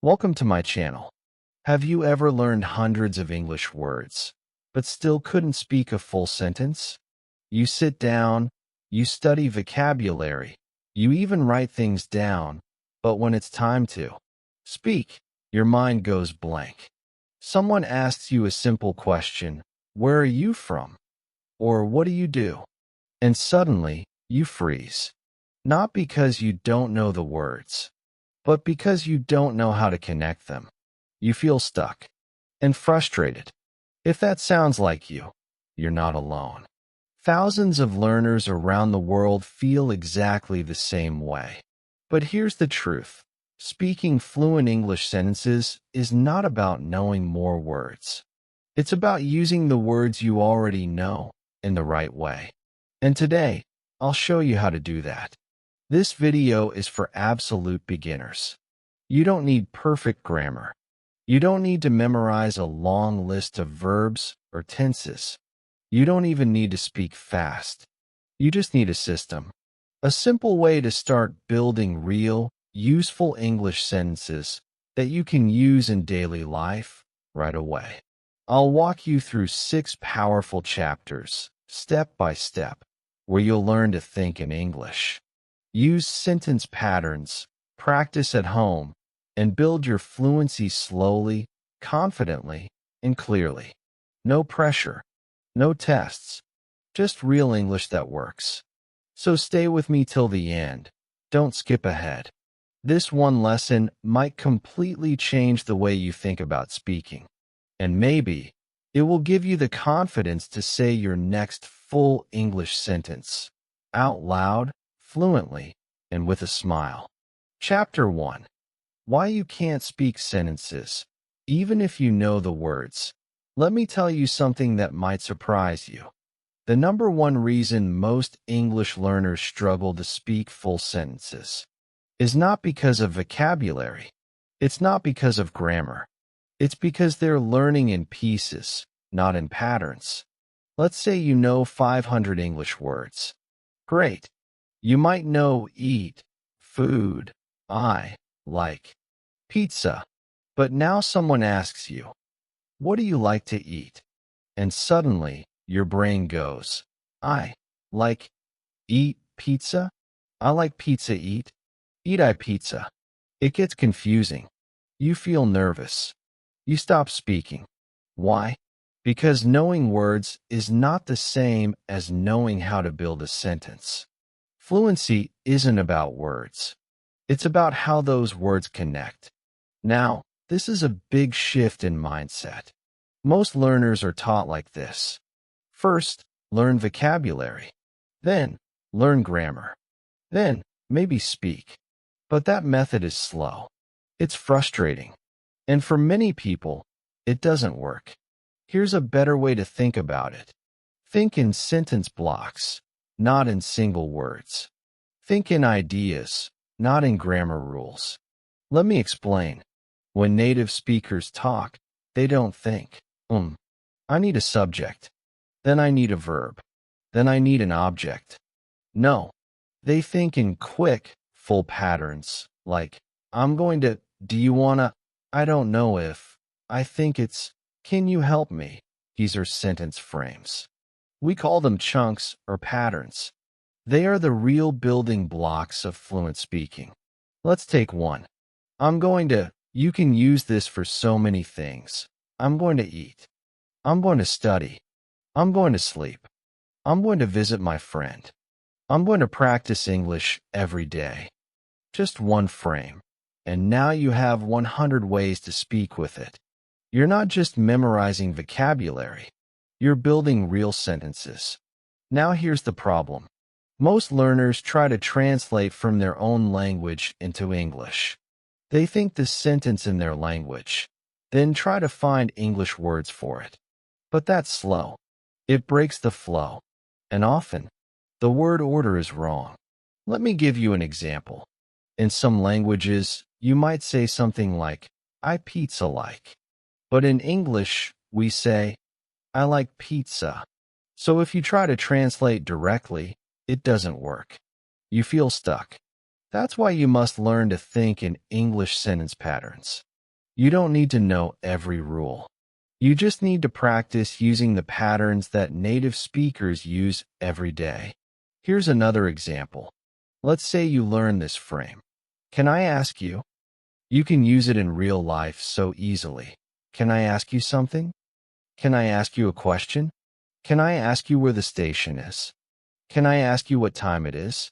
Welcome to my channel. Have you ever learned hundreds of English words, but still couldn't speak a full sentence? You sit down, you study vocabulary, you even write things down, but when it's time to speak, your mind goes blank. Someone asks you a simple question, "Where are you from?" or "What do you do?" And suddenly, you freeze. Not because you don't know the words, but because you don't know how to connect them. You feel stuck and frustrated. If that sounds like you, you're not alone. Thousands of learners around the world feel exactly the same way. But here's the truth. Speaking fluent English sentences is not about knowing more words. It's about using the words you already know in the right way. And today, I'll show you how to do that. This video is for absolute beginners. You don't need perfect grammar. You don't need to memorize a long list of verbs or tenses. You don't even need to speak fast. You just need a system. A simple way to start building real, useful English sentences that you can use in daily life right away. I'll walk you through 6 powerful chapters, step by step, where you'll learn to think in English. Use sentence patterns, practice at home, and build your fluency slowly, confidently, and clearly. No pressure, no tests, just real English that works. So stay with me till the end. Don't skip ahead. This one lesson might completely change the way you think about speaking. And maybe it will give you the confidence to say your next full English sentence out loud, fluently, and with a smile. Chapter 1. Why you can't speak sentences, even if you know the words. Let me tell you something that might surprise you. The number one reason most English learners struggle to speak full sentences is not because of vocabulary. It's not because of grammar. It's because they're learning in pieces, not in patterns. Let's say you know 500 English words. Great. You might know eat, food, I, like, pizza. But now someone asks you, "What do you like to eat?" And suddenly, your brain goes, "I like eat pizza? I like pizza eat I pizza." It gets confusing. You feel nervous. You stop speaking. Why? Because knowing words is not the same as knowing how to build a sentence. Fluency isn't about words. It's about how those words connect. Now, this is a big shift in mindset. Most learners are taught like this. First, learn vocabulary. Then, learn grammar. Then, maybe speak. But that method is slow. It's frustrating. And for many people, it doesn't work. Here's a better way to think about it. Think in sentence blocks, not in single words. Think in ideas, not in grammar rules. Let me explain. When native speakers talk, they don't think, I need a subject. Then I need a verb. Then I need an object. No, they think in quick, full patterns, like, I'm going to, do you wanna, I don't know if, I think it's, can you help me? These are sentence frames. We call them chunks or patterns. They are the real building blocks of fluent speaking. Let's take one. I'm going to, you can use this for so many things. I'm going to eat. I'm going to study. I'm going to sleep. I'm going to visit my friend. I'm going to practice English every day. Just one frame. And now you have 100 ways to speak with it. You're not just memorizing vocabulary. You're building real sentences. Now here's the problem. Most learners try to translate from their own language into English. They think the sentence in their language, then try to find English words for it. But that's slow. It breaks the flow. And often, the word order is wrong. Let me give you an example. In some languages, you might say something like, I pizza like. But in English, we say, I like pizza. So if you try to translate directly, it doesn't work. You feel stuck. That's why you must learn to think in English sentence patterns. You don't need to know every rule. You just need to practice using the patterns that native speakers use every day. Here's another example. Let's say you learn this frame. Can I ask you? You can use it in real life so easily. Can I ask you something? Can I ask you a question? Can I ask you where the station is? Can I ask you what time it is?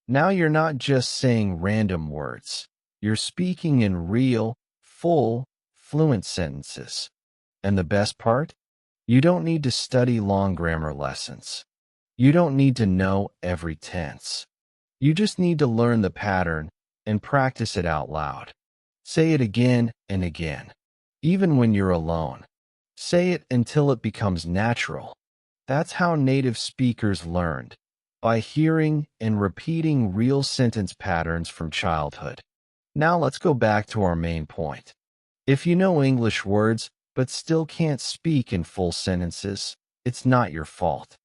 Now you're not just saying random words. You're speaking in real, full, fluent sentences. And the best part? You don't need to study long grammar lessons. You don't need to know every tense. You just need to learn the pattern and practice it out loud. Say it again and again, even when you're alone. Say it until it becomes natural. That's how native speakers learned, by hearing and repeating real sentence patterns from childhood. Now let's go back to our main point. If you know English words but still can't speak in full sentences, it's not your fault.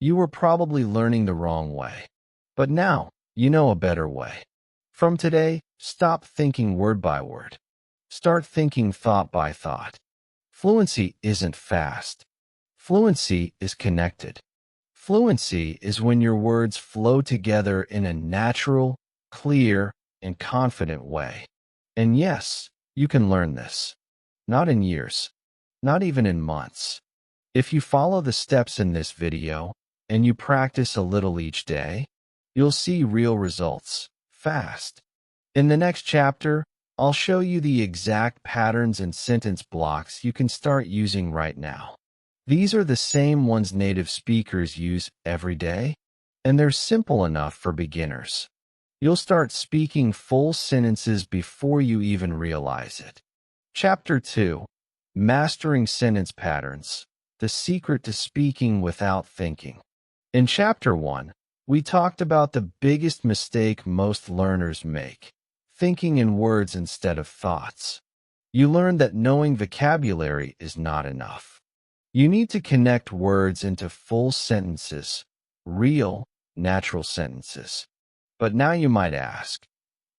You were probably learning the wrong way. But now, you know a better way. From today, stop thinking word by word. Start thinking thought by thought. Fluency isn't fast. Fluency is connected. Fluency is when your words flow together in a natural, clear, and confident way. And yes, you can learn this. Not in years. Not even in months. If you follow the steps in this video, and you practice a little each day, you'll see real results, fast. In the next chapter, I'll show you the exact patterns and sentence blocks you can start using right now. These are the same ones native speakers use every day, and they're simple enough for beginners. You'll start speaking full sentences before you even realize it. Chapter 2. Mastering Sentence Patterns. The Secret to Speaking Without Thinking. In Chapter 1, we talked about the biggest mistake most learners make, thinking in words instead of thoughts. You learned that knowing vocabulary is not enough. You need to connect words into full sentences, real, natural sentences. But now you might ask,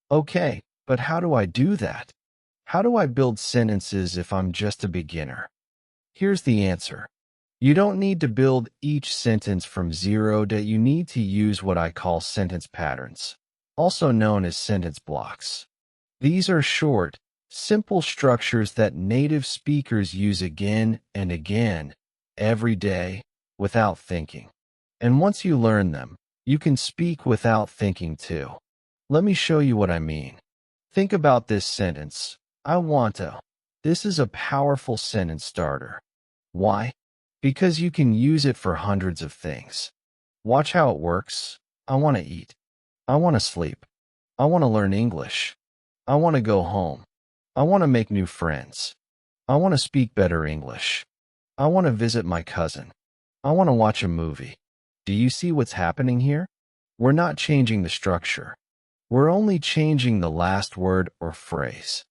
okay, but how do I do that? How do I build sentences if I'm just a beginner? Here's the answer. You don't need to build each sentence from zero. You need to use what I call sentence patterns, also known as sentence blocks. These are short, simple structures that native speakers use again and again, every day, without thinking. And once you learn them, you can speak without thinking too. Let me show you what I mean. Think about this sentence. I want to. This is a powerful sentence starter. Why? Because you can use it for hundreds of things. Watch how it works. I want to eat. I want to sleep. I want to learn English. I want to go home. I want to make new friends. I want to speak better English. I want to visit my cousin. I want to watch a movie. Do you see what's happening here? We're not changing the structure. We're only changing the last word or phrase.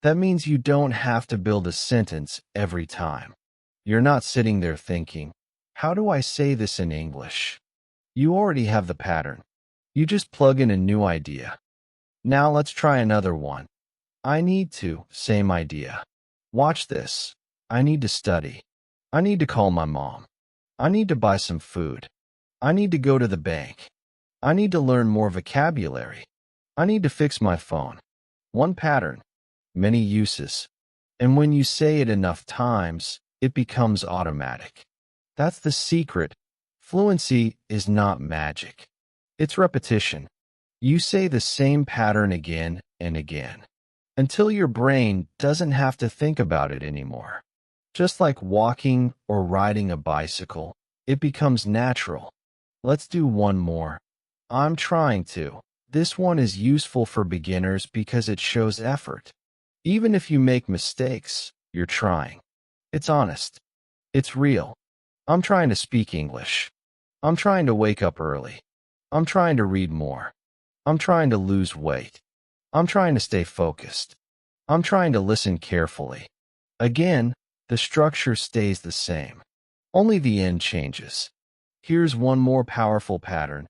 That means you don't have to build a sentence every time. You're not sitting there thinking, how do I say this in English? You already have the pattern. You just plug in a new idea. Now let's try another one. I need to, same idea. Watch this. I need to study. I need to call my mom. I need to buy some food. I need to go to the bank. I need to learn more vocabulary. I need to fix my phone. One pattern, many uses. And when you say it enough times, it becomes automatic. That's the secret. Fluency is not magic. It's repetition. You say the same pattern again and again, until your brain doesn't have to think about it anymore. Just like walking or riding a bicycle, it becomes natural. Let's do one more. I'm trying to. This one is useful for beginners because it shows effort. Even if you make mistakes, you're trying. It's honest. It's real. I'm trying to speak English. I'm trying to wake up early. I'm trying to read more. I'm trying to lose weight. I'm trying to stay focused. I'm trying to listen carefully. Again, the structure stays the same. Only the end changes. Here's one more powerful pattern.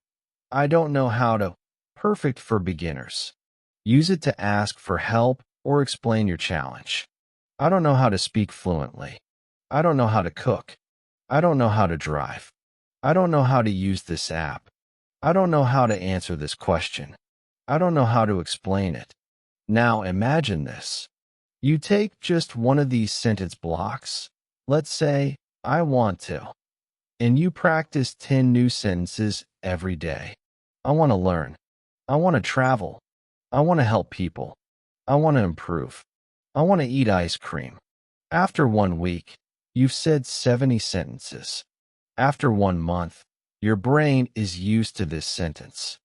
I don't know how to. Perfect for beginners. Use it to ask for help or explain your challenge. I don't know how to speak fluently. I don't know how to cook. I don't know how to drive. I don't know how to use this app. I don't know how to answer this question. I don't know how to explain it. Now imagine this. You take just one of these sentence blocks. Let's say, I want to. And you practice 10 new sentences every day. I want to learn. I want to travel. I want to help people. I want to improve. I want to eat ice cream. After 1 week, you've said 70 sentences. After 1 month, your brain is used to this sentence.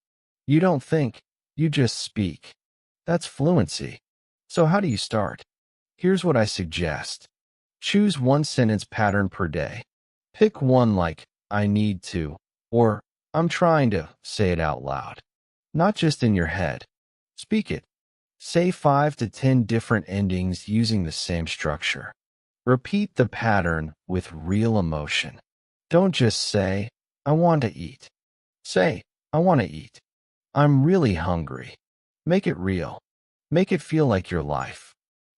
You don't think, you just speak. That's fluency. So how do you start? Here's what I suggest. Choose one sentence pattern per day. Pick one like, I need to, or I'm trying to say it out loud. Not just in your head. Speak it. Say 5 to 10 different endings using the same structure. Repeat the pattern with real emotion. Don't just say, I want to eat. Say, I want to eat. I'm really hungry. Make it real. Make it feel like your life.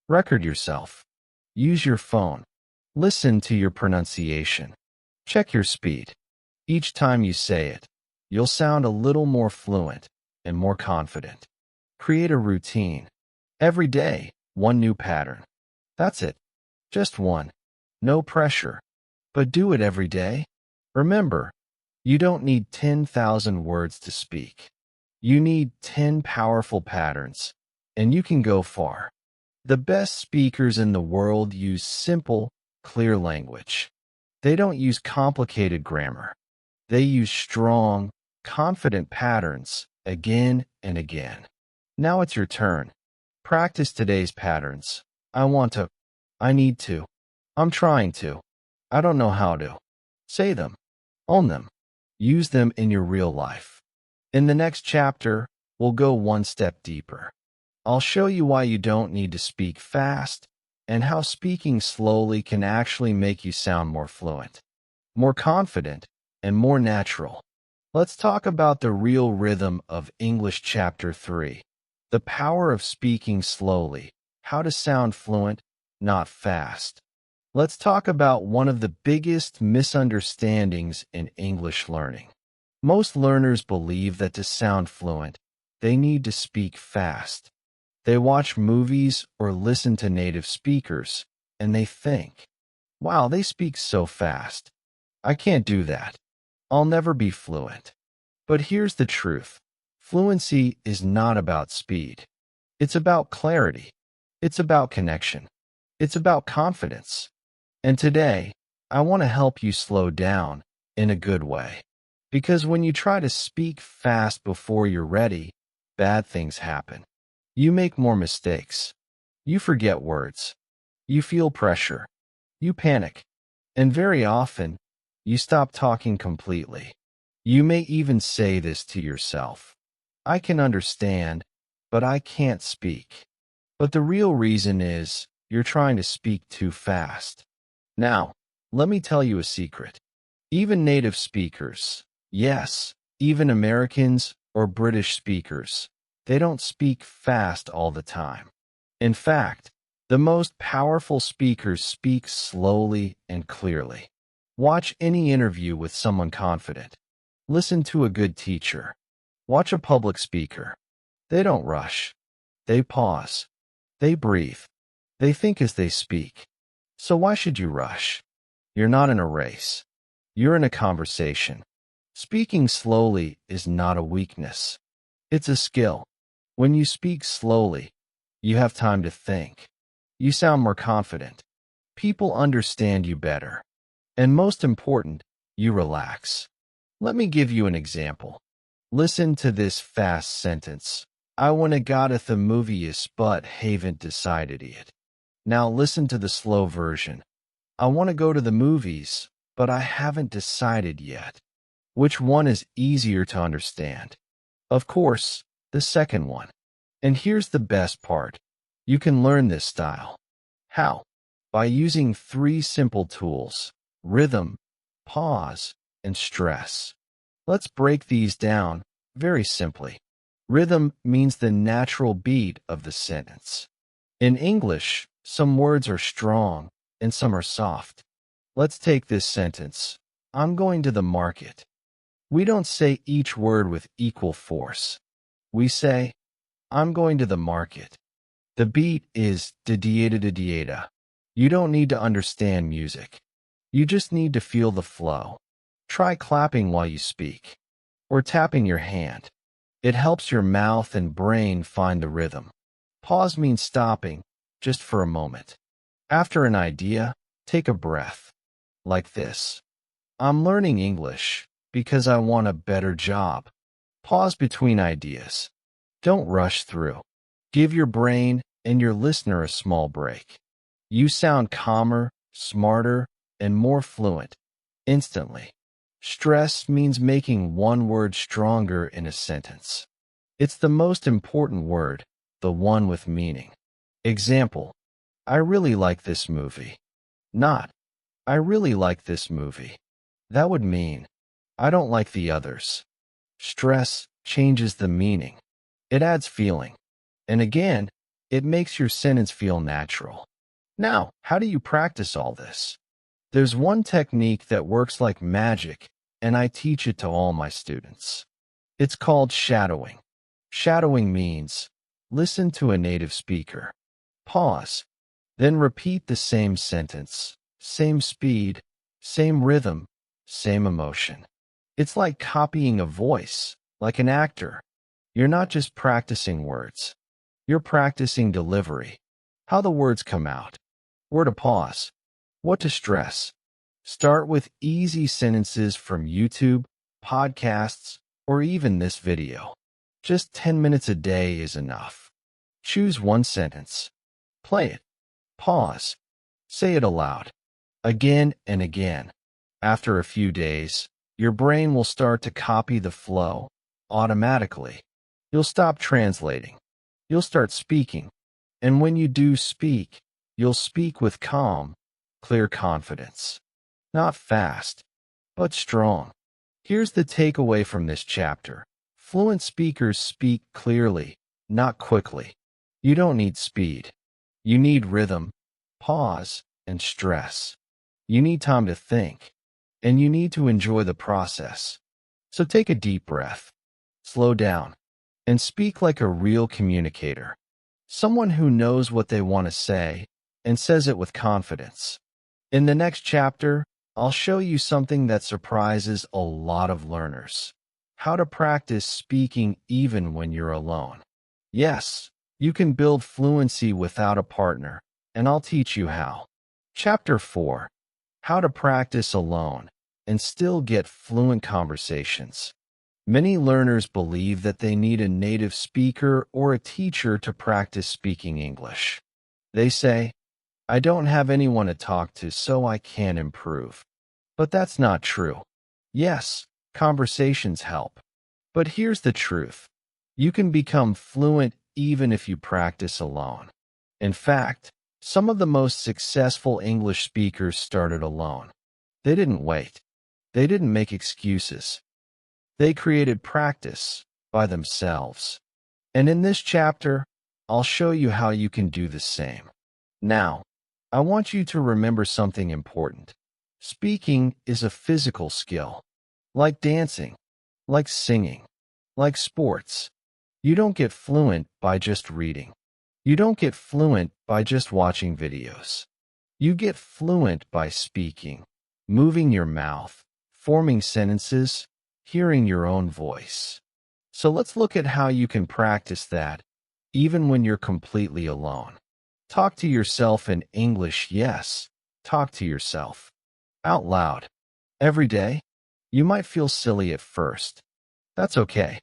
Record yourself. Use your phone. Listen to your pronunciation. Check your speed. Each time you say it, you'll sound a little more fluent and more confident. Create a routine. Every day, one new pattern. That's it. Just one. No pressure. But do it every day. Remember, you don't need 10,000 words to speak. You need 10 powerful patterns, and you can go far. The best speakers in the world use simple, clear language. They don't use complicated grammar. They use strong, confident patterns again and again. Now it's your turn. Practice today's patterns. I want to. I need to. I'm trying to. I don't know how to. Say them. Own them. Use them in your real life. In the next chapter, we'll go one step deeper. I'll show you why you don't need to speak fast and how speaking slowly can actually make you sound more fluent, more confident, and more natural. Let's talk about the real rhythm of English Chapter 3. The power of speaking slowly. How to sound fluent, not fast. Let's talk about one of the biggest misunderstandings in English learning. Most learners believe that to sound fluent, they need to speak fast. They watch movies or listen to native speakers, and they think, wow, they speak so fast. I can't do that. I'll never be fluent. But here's the truth. Fluency is not about speed. It's about clarity. It's about connection. It's about confidence. And today, I want to help you slow down in a good way. Because when you try to speak fast before you're ready, bad things happen. You make more mistakes. You forget words. You feel pressure. You panic. And very often, you stop talking completely. You may even say this to yourself. I can understand, but I can't speak. But the real reason is you're trying to speak too fast. Now, let me tell you a secret. Even native speakers, yes, even Americans or British speakers, they don't speak fast all the time. In fact, the most powerful speakers speak slowly and clearly. Watch any interview with someone confident. Listen to a good teacher. Watch a public speaker. They don't rush. They pause. They breathe. They think as they speak. So why should you rush? You're not in a race. You're in a conversation. Speaking slowly is not a weakness. It's a skill. When you speak slowly, you have time to think. You sound more confident. People understand you better. And most important, you relax. Let me give you an example. Listen to this fast sentence. I wanna go to the movies but haven't decided yet. Now listen to the slow version. I wanna go to the movies, but I haven't decided yet. Which one is easier to understand? Of course, the second one. And here's the best part. You can learn this style. How? By using 3 simple tools: rhythm, pause, and stress. Let's break these down very simply. Rhythm means the natural beat of the sentence. In English, Some words are strong and some are soft. Let's take this sentence. I'm going to the market. We don't say each word with equal force. We say, I'm going to the market. The beat is da-dieta-da-dieta. You don't need to understand music. You just need to feel the flow. Try clapping while you speak, or tapping your hand. It helps your mouth and brain find the rhythm. Pause means stopping, just for a moment. After an idea, take a breath. Like this. I'm learning English because I want a better job. Pause between ideas. Don't rush through. Give your brain and your listener a small break. You sound calmer, smarter, and more fluent instantly. Stress means making one word stronger in a sentence. It's the most important word, the one with meaning. Example, I really like this movie. Not, I really like this movie. That would mean, I don't like the others. Stress changes the meaning. It adds feeling. And again, it makes your sentence feel natural. Now, how do you practice all this? There's one technique that works like magic, and I teach it to all my students. It's called shadowing. Shadowing means listen to a native speaker, pause, then repeat the same sentence, same speed, same rhythm, same emotion. It's like copying a voice, like an actor. You're not just practicing words. You're practicing delivery, how the words come out, where to pause, what to stress. Start with easy sentences from YouTube, podcasts, or even this video. Just 10 minutes a day is enough. Choose one sentence. Play it. Pause. Say it aloud. Again and again. After a few days, your brain will start to copy the flow automatically. You'll stop translating. You'll start speaking. And when you do speak, you'll speak with calm, clear confidence. Not fast, but strong. Here's the takeaway from this chapter. Fluent speakers speak clearly, not quickly. You don't need speed. You need rhythm, pause, and stress. You need time to think, and you need to enjoy the process. So take a deep breath, slow down, and speak like a real communicator. Someone who knows what they want to say and says it with confidence. In the next chapter, I'll show you something that surprises a lot of learners. How to practice speaking even when you're alone. Yes, you can build fluency without a partner, and I'll teach you how. Chapter 4. How to practice alone and still get fluent conversations. Many learners believe that they need a native speaker or a teacher to practice speaking English. They say, I don't have anyone to talk to, so I can't improve. But that's not true. Yes, conversations help. But here's the truth. You can become fluent even if you practice alone. In fact, some of the most successful English speakers started alone. They didn't wait. They didn't make excuses. They created practice by themselves. And in this chapter, I'll show you how you can do the same. Now, I want you to remember something important. Speaking is a physical skill, like dancing, like singing, like sports. You don't get fluent by just reading. You don't get fluent by just watching videos. You get fluent by speaking, moving your mouth, forming sentences, hearing your own voice. So let's look at how you can practice that, even when you're completely alone. Talk to yourself in English, yes. Talk to yourself. Out loud. Every day. You might feel silly at first. That's okay.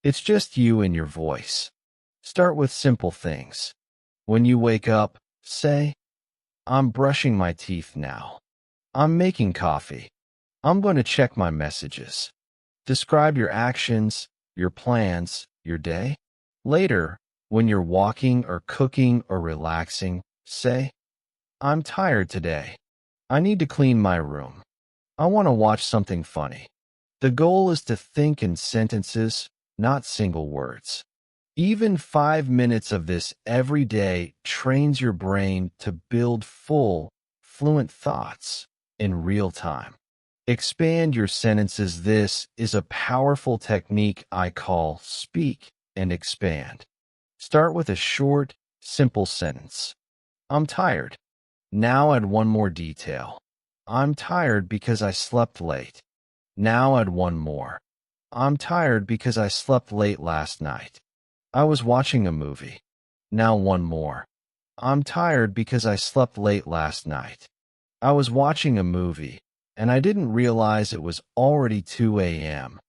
It's just you and your voice. Start with simple things. When you wake up, say, I'm brushing my teeth now. I'm making coffee. I'm going to check my messages. Describe your actions, your plans, your day. Later, when you're walking or cooking or relaxing, say, I'm tired today. I need to clean my room. I want to watch something funny. The goal is to think in sentences, not single words. Even 5 minutes of this every day trains your brain to build full, fluent thoughts in real time. Expand your sentences. This is a powerful technique I call speak and expand. Start with a short, simple sentence. I'm tired. Now add one more detail. I'm tired because I slept late. Now add one more. I'm tired because I slept late last night. I was watching a movie. Now one more. I'm tired because I slept late last night. I was watching a movie, and I didn't realize it was already 2 a.m.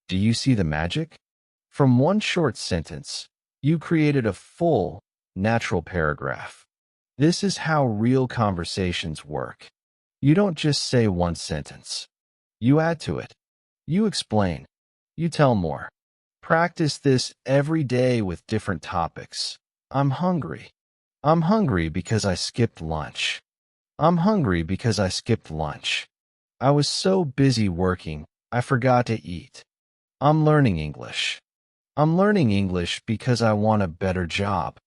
Do you see the magic? From one short sentence, you created a full, natural paragraph. This is how real conversations work. You don't just say one sentence. You add to it. You explain. You tell more. Practice this every day with different topics. I'm hungry. I'm hungry because I skipped lunch. I'm hungry because I skipped lunch. I was so busy working, I forgot to eat. I'm learning English. I'm learning English because I want a better job.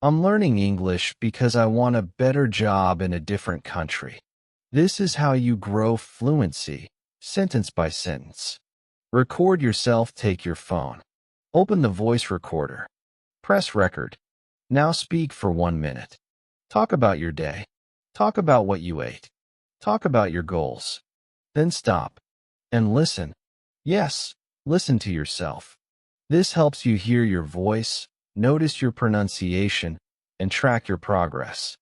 I'm learning English because I want a better job in a different country. This is how you grow fluency, sentence by sentence. Record yourself. Take your phone. Open the voice recorder. Press record. Now speak for 1 minute. Talk about your day. Talk about what you ate. Talk about your goals. Then stop. And listen. Yes, listen to yourself. This helps you hear your voice, notice your pronunciation, and track your progress.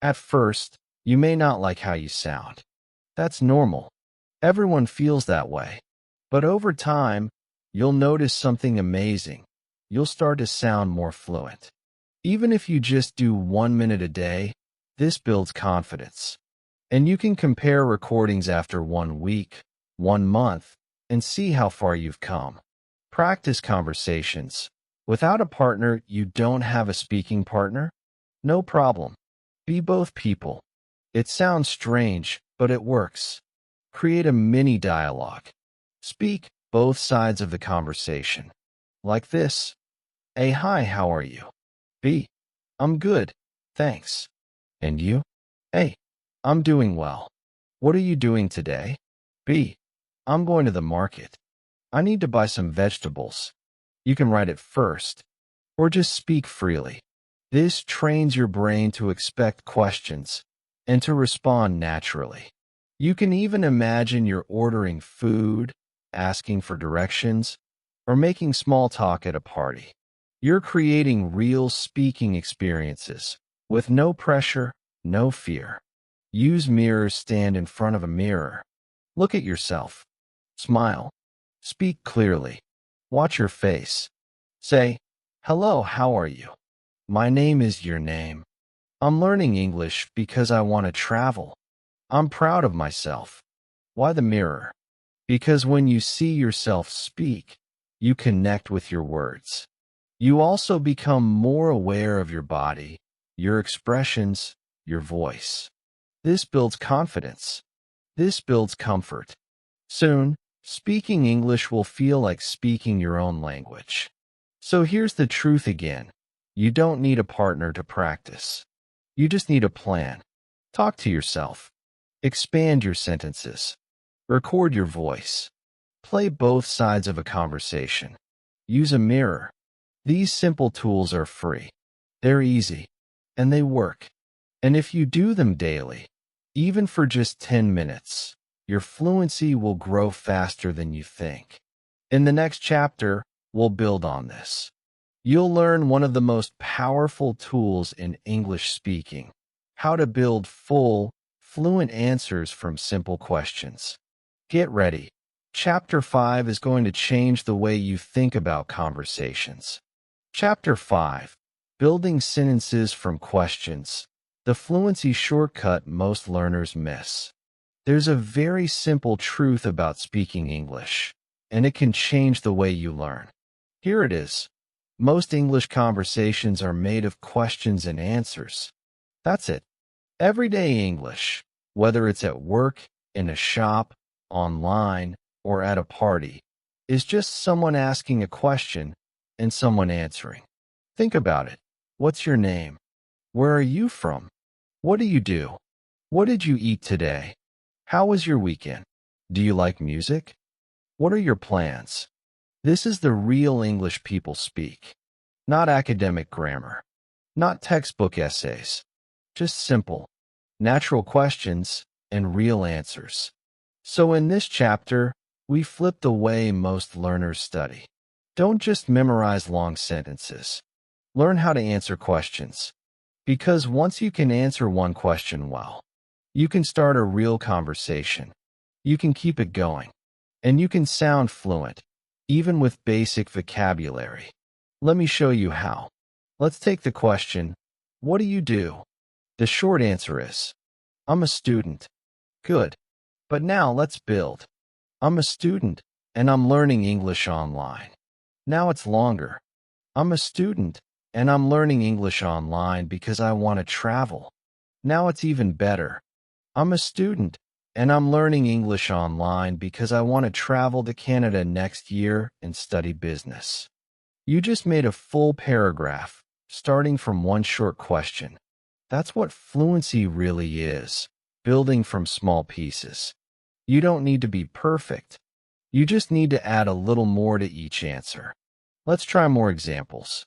At first, you may not like how you sound. That's normal. Everyone feels that way. But over time, you'll notice something amazing. You'll start to sound more fluent. Even if you just do 1 minute a day, this builds confidence. And you can compare recordings after 1 week, 1 month, and see how far you've come. Practice conversations. Without a partner, you don't have a speaking partner? No problem. Be both people. It sounds strange, but it works. Create a mini dialogue. Speak both sides of the conversation. Like this. A, hi, how are you? B, I'm good, thanks. And you? A, I'm doing well. What are you doing today? B, I'm going to the market. I need to buy some vegetables. You can write it first, or just speak freely. This trains your brain to expect questions and to respond naturally. You can even imagine you're ordering food, asking for directions, or making small talk at a party. You're creating real speaking experiences with no pressure, no fear. Use mirrors. Stand in front of a mirror. Look at yourself. Smile. Speak clearly. Watch your face. Say, hello, how are you? My name is your name. I'm learning English because I want to travel. I'm proud of myself. Why the mirror? Because when you see yourself speak, you connect with your words. You also become more aware of your body, your expressions, your voice. This builds confidence. This builds comfort. Soon, speaking English will feel like speaking your own language. So here's the truth again. You don't need a partner to practice. You just need a plan. Talk to yourself. Expand your sentences. Record your voice. Play both sides of a conversation. Use a mirror. These simple tools are free. They're easy. And they work. And if you do them daily, even for just 10 minutes, your fluency will grow faster than you think. In the next chapter, we'll build on this. You'll learn one of the most powerful tools in English speaking, how to build full, fluent answers from simple questions. Get ready. Chapter 5 is going to change the way you think about conversations. Chapter 5. Building sentences from questions. The fluency shortcut most learners miss. There's a very simple truth about speaking English, and it can change the way you learn. Here it is. Most English conversations are made of questions and answers. That's it. Everyday English, whether it's at work, in a shop, online, or at a party, is just someone asking a question and someone answering. Think about it. What's your name? Where are you from? What do you do? What did you eat today? How was your weekend? Do you like music? What are your plans? This is the real English people speak. Not academic grammar. Not textbook essays. Just simple, natural questions and real answers. So in this chapter, we flip the way most learners study. Don't just memorize long sentences. Learn how to answer questions. Because once you can answer one question well, you can start a real conversation. You can keep it going. And you can sound fluent, even with basic vocabulary. Let me show you how. Let's take the question, what do you do? The short answer is, I'm a student. Good. But now let's build. I'm a student, and I'm learning English online. Now it's longer. I'm a student, and I'm learning English online because I want to travel. Now it's even better. I'm a student, and I'm learning English online because I want to travel to Canada next year and study business. You just made a full paragraph, starting from one short question. That's what fluency really is, building from small pieces. You don't need to be perfect. You just need to add a little more to each answer. Let's try more examples.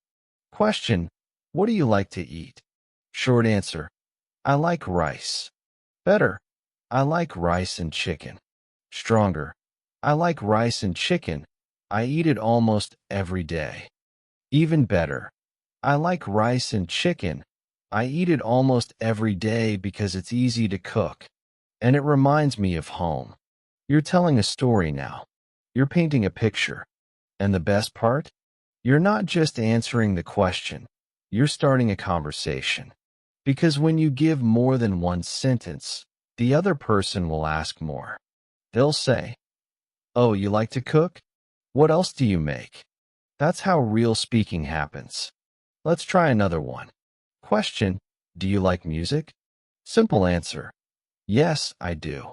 Question, what do you like to eat? Short answer, I like rice. Better, I like rice and chicken. Stronger, I like rice and chicken. I eat it almost every day. Even better, I like rice and chicken. I eat it almost every day because it's easy to cook. And it reminds me of home. You're telling a story now. You're painting a picture. And the best part? You're not just answering the question. You're starting a conversation. Because when you give more than one sentence, the other person will ask more. They'll say, oh, you like to cook? What else do you make? That's how real speaking happens. Let's try another one. Question, do you like music? Simple answer, yes, I do.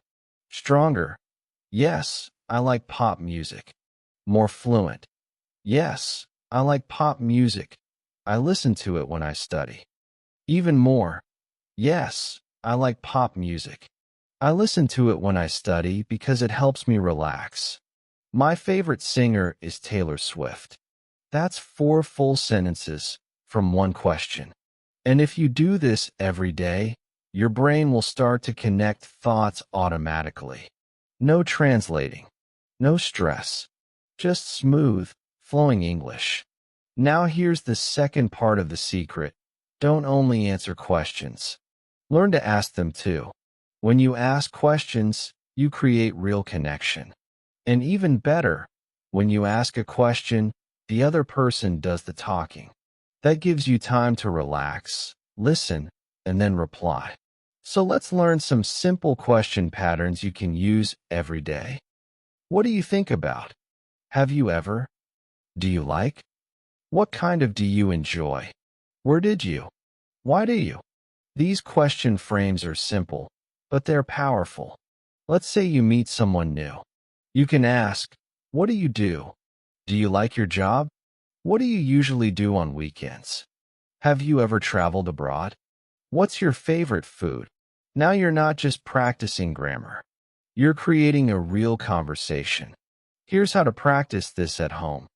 Stronger, yes, I like pop music. More fluent, yes, I like pop music. I listen to it when I study. Even more, yes, I like pop music. I listen to it when I study because it helps me relax. My favorite singer is Taylor Swift. That's 4 full sentences from one question. And if you do this every day, your brain will start to connect thoughts automatically. No translating, no stress, just smooth, flowing English. Now here's the second part of the secret. Don't only answer questions. Learn to ask them too. When you ask questions, you create real connection. And even better, when you ask a question, the other person does the talking. That gives you time to relax, listen, and then reply. So let's learn some simple question patterns you can use every day. What do you think about? Have you ever? Do you like? What kind of do you enjoy? Where did you? Why do you? These question frames are simple, but they're powerful. Let's say you meet someone new. You can ask, what do you do? Do you like your job? What do you usually do on weekends? Have you ever traveled abroad? What's your favorite food? Now you're not just practicing grammar. You're creating a real conversation. Here's how to practice this at home.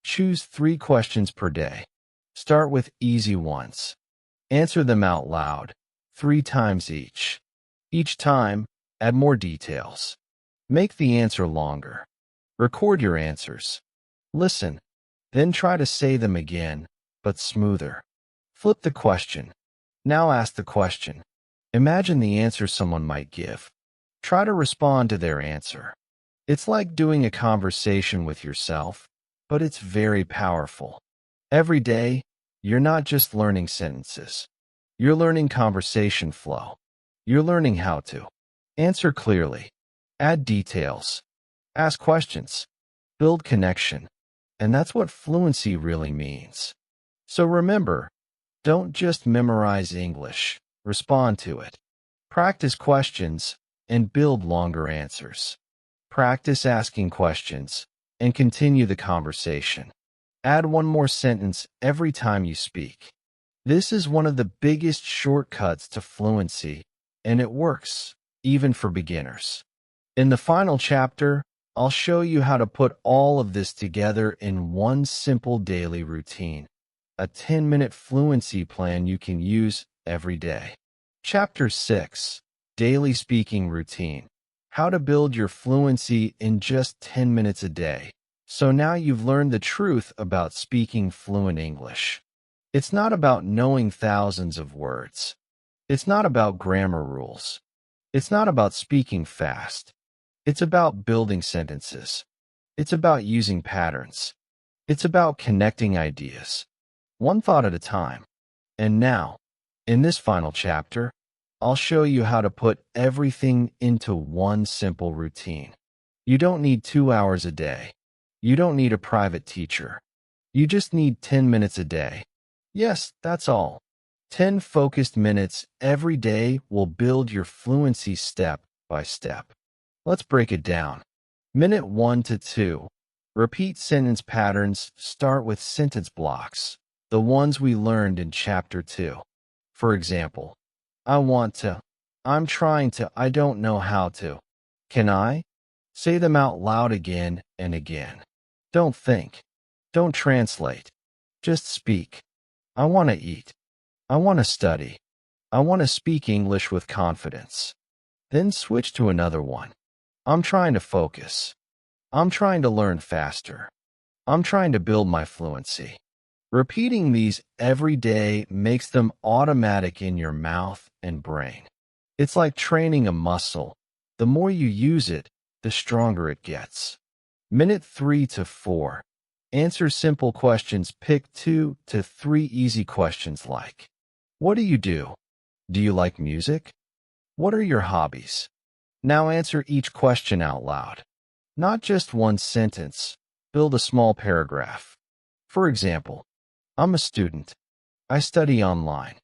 Choose 3 questions per day. Start with easy ones. Answer them out loud, 3 times each. Each time, add more details. Make the answer longer. Record your answers. Listen, then try to say them again, but smoother. Flip the question. Now ask the question. Imagine the answer someone might give. Try to respond to their answer. It's like doing a conversation with yourself, but it's very powerful. Every day, you're not just learning sentences. You're learning conversation flow. You're learning how to answer clearly, add details, ask questions, build connection. And that's what fluency really means. So remember, don't just memorize English, respond to it. Practice questions and build longer answers. Practice asking questions and continue the conversation. Add one more sentence every time you speak. This is one of the biggest shortcuts to fluency, and it works, even for beginners. In the final chapter, I'll show you how to put all of this together in one simple daily routine, a 10-minute fluency plan you can use every day. Chapter 6, Daily Speaking Routine. How to build your fluency in just 10 minutes a day. So now you've learned the truth about speaking fluent English. It's not about knowing thousands of words. It's not about grammar rules. It's not about speaking fast. It's about building sentences. It's about using patterns. It's about connecting ideas, one thought at a time. And now, in this final chapter, I'll show you how to put everything into one simple routine. You don't need 2 hours a day. You don't need a private teacher. You just need 10 minutes a day. Yes, that's all. 10 focused minutes every day will build your fluency step by step. Let's break it down. Minute 1 to 2. Repeat sentence patterns. Start with sentence blocks, the ones we learned in Chapter 2. For example, I want to, I'm trying to, I don't know how to. Can I? Say them out loud again and again. Don't think. Don't translate. Just speak. I want to eat. I want to study. I want to speak English with confidence. Then switch to another one. I'm trying to focus. I'm trying to learn faster. I'm trying to build my fluency. Repeating these every day makes them automatic in your mouth and brain. It's like training a muscle. The more you use it, the stronger it gets. Minute 3 to 4. Answer simple questions. Pick 2 to 3 easy questions like, what do you do? Do you like music? What are your hobbies? Now answer each question out loud. Not just one sentence. Build a small paragraph. For example, I'm a student. I study online.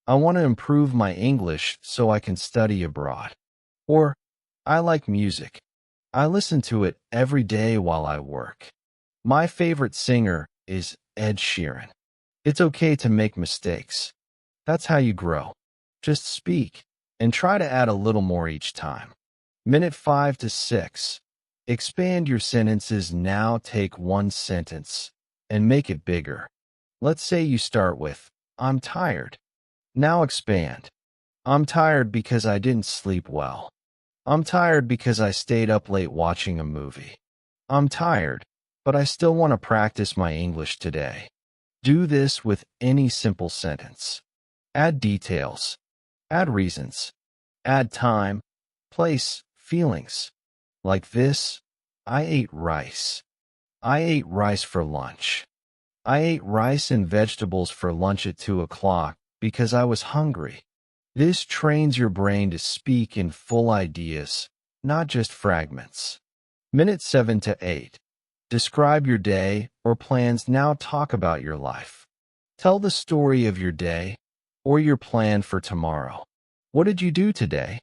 I want to improve my English so I can study abroad. Or, I like music. I listen to it every day while I work. My favorite singer is Ed Sheeran. It's okay to make mistakes. That's how you grow. Just speak and try to add a little more each time. Minute 5 to 6. Expand your sentences. Now take one sentence and make it bigger. Let's say you start with, I'm tired. Now expand. I'm tired because I didn't sleep well. I'm tired because I stayed up late watching a movie. I'm tired, but I still want to practice my English today. Do this with any simple sentence. Add details. Add reasons. Add time, place, feelings. Like this, I ate rice. I ate rice for lunch. I ate rice and vegetables for lunch at 2 o'clock because I was hungry. This trains your brain to speak in full ideas, not just fragments. Minute 7 to 8. Describe your day or plans. Now talk about your life. Tell the story of your day or your plan for tomorrow. What did you do today?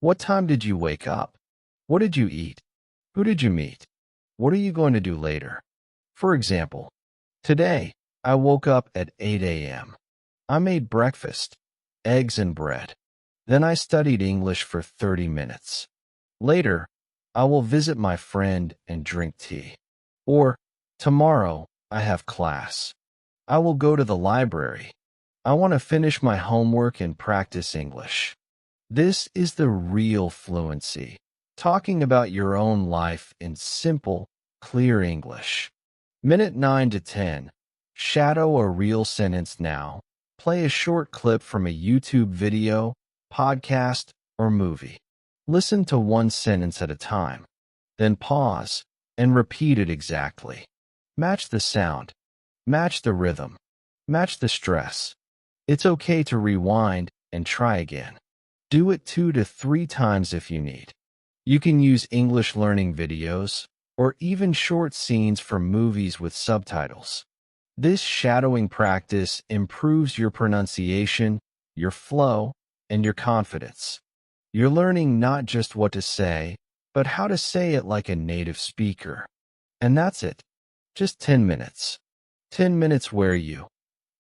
What time did you wake up? What did you eat? Who did you meet? What are you going to do later? For example, today, I woke up at 8 a.m. I made breakfast, eggs and bread. Then I studied English for 30 minutes. Later, I will visit my friend and drink tea. Or, tomorrow, I have class. I will go to the library. I want to finish my homework and practice English. This is the real fluency, talking about your own life in simple, clear English. Minute 9 to 10. Shadow a real sentence now. Play a short clip from a YouTube video, podcast, or movie. Listen to one sentence at a time. Then pause and repeat it exactly. Match the sound. Match the rhythm. Match the stress. It's okay to rewind and try again. Do it 2 to 3 times if you need. You can use English learning videos or even short scenes from movies with subtitles. This shadowing practice improves your pronunciation, your flow, and your confidence. You're learning not just what to say, but how to say it like a native speaker. And that's it. Just 10 minutes. 10 minutes where you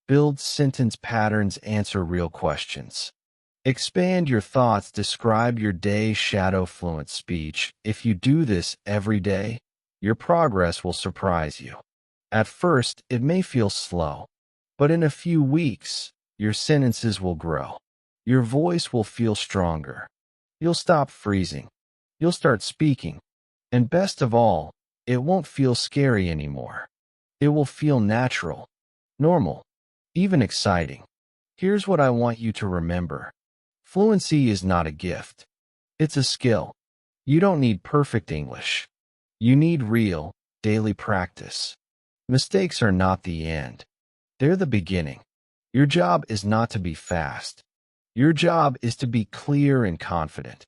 build sentence patterns, answer real questions. Expand your thoughts, describe your day, shadow fluent speech. If you do this every day, your progress will surprise you. At first, it may feel slow, but in a few weeks, your sentences will grow. Your voice will feel stronger. You'll stop freezing. You'll start speaking. And best of all, it won't feel scary anymore. It will feel natural, normal, even exciting. Here's what I want you to remember. Fluency is not a gift. It's a skill. You don't need perfect English. You need real, daily practice. Mistakes are not the end. They're the beginning. Your job is not to be fast. Your job is to be clear and confident.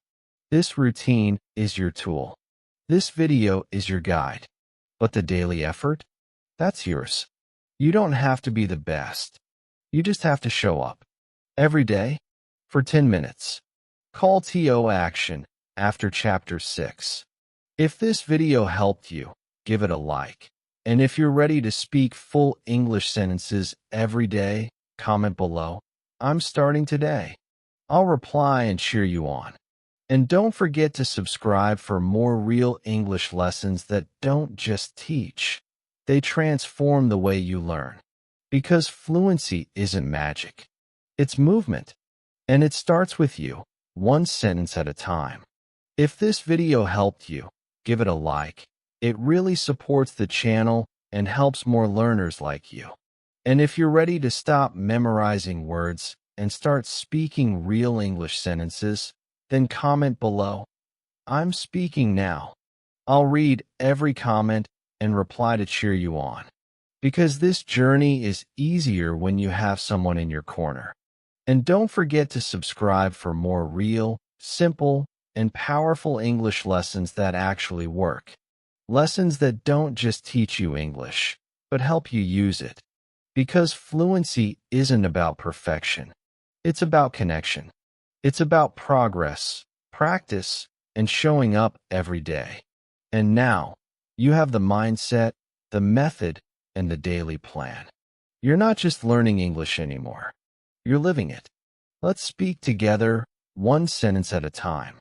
This routine is your tool. This video is your guide. But the daily effort? That's yours. You don't have to be the best. You just have to show up. Every day, for 10 minutes. Call to action after Chapter 6. If this video helped you, give it a like. And if you're ready to speak full English sentences every day, comment below. I'm starting today. I'll reply and cheer you on. And don't forget to subscribe for more real English lessons that don't just teach. They transform the way you learn. Because fluency isn't magic. It's movement. And it starts with you, one sentence at a time. If this video helped you, give it a like. It really supports the channel and helps more learners like you. And if you're ready to stop memorizing words and start speaking real English sentences, then comment below. I'm speaking now. I'll read every comment and reply to cheer you on. Because this journey is easier when you have someone in your corner. And don't forget to subscribe for more real, simple, and powerful English lessons that actually work. Lessons that don't just teach you English, but help you use it. Because fluency isn't about perfection. It's about connection. It's about progress, practice, and showing up every day. And now, you have the mindset, the method, and the daily plan. You're not just learning English anymore. You're living it. Let's speak together, one sentence at a time.